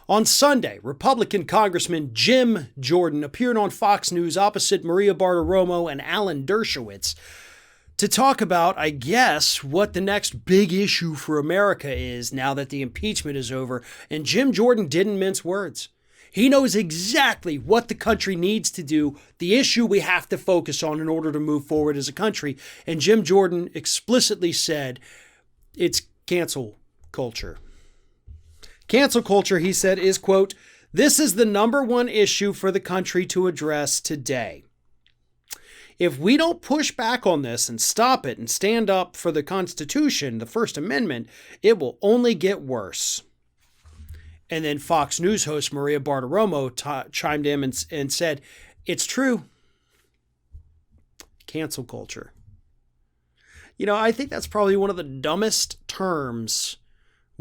On Sunday, Republican Congressman Jim Jordan appeared on Fox News opposite Maria Bartiromo and Alan Dershowitz to talk about, I guess, what the next big issue for America is now that the impeachment is over. And Jim Jordan didn't mince words. He knows exactly what the country needs to do, the issue we have to focus on in order to move forward as a country. And Jim Jordan explicitly said, it's cancel culture. Cancel culture, he said, is, quote, "This is the number one issue for the country to address today. If we don't push back on this and stop it and stand up for the Constitution, the First Amendment, it will only get worse." And then Fox News host Maria Bartiromo chimed in and said, "It's true. Cancel culture." You know, I think that's probably one of the dumbest terms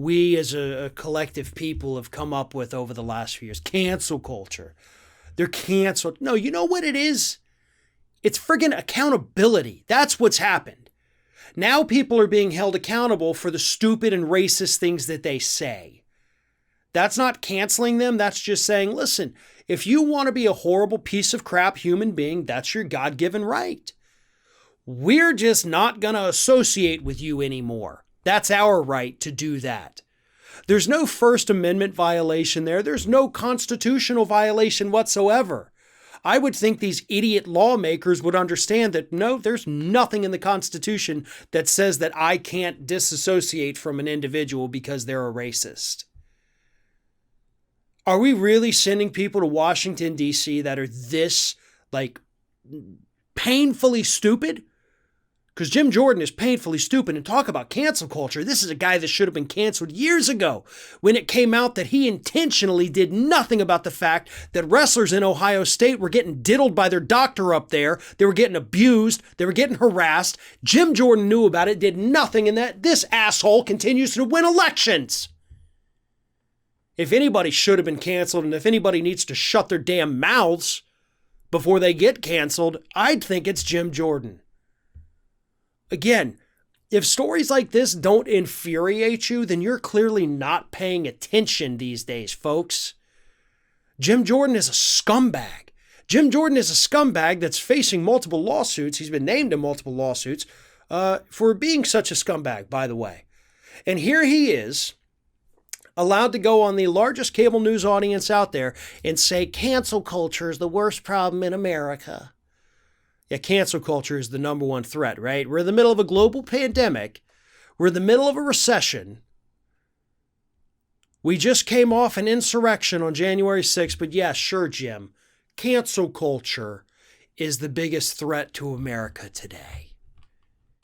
we as a collective people have come up with over the last few years. Cancel culture. They're canceled. No, you know what it is? It's friggin' accountability. That's what's happened. Now people are being held accountable for the stupid and racist things that they say. That's not canceling them. That's just saying, listen, if you want to be a horrible piece of crap human being, that's your God-given right. We're just not going to associate with you anymore. That's our right to do that. There's no First Amendment violation there. There's no constitutional violation whatsoever. I would think these idiot lawmakers would understand that, no, there's nothing in the Constitution that says that I can't disassociate from an individual because they're a racist. Are we really sending people to Washington, D.C. that are this, painfully stupid? Because Jim Jordan is painfully stupid. And talk about cancel culture. This is a guy that should have been canceled years ago when it came out that he intentionally did nothing about the fact that wrestlers in Ohio State were getting diddled by their doctor up there. They were getting abused. They were getting harassed. Jim Jordan knew about it, did nothing, and that this asshole continues to win elections. If anybody should have been canceled, and if anybody needs to shut their damn mouths before they get canceled, I'd think it's Jim Jordan. Again, if stories like this don't infuriate you, then you're clearly not paying attention these days, folks. Jim Jordan is a scumbag. Jim Jordan is a scumbag that's facing multiple lawsuits. He's been named in multiple lawsuits for being such a scumbag, by the way. And here he is, allowed to go on the largest cable news audience out there and say cancel culture is the worst problem in America. Yeah, cancel culture is the number one threat, right? We're in the middle of a global pandemic. We're in the middle of a recession. We just came off an insurrection on January 6th, but yeah, sure, Jim. Cancel culture is the biggest threat to America today.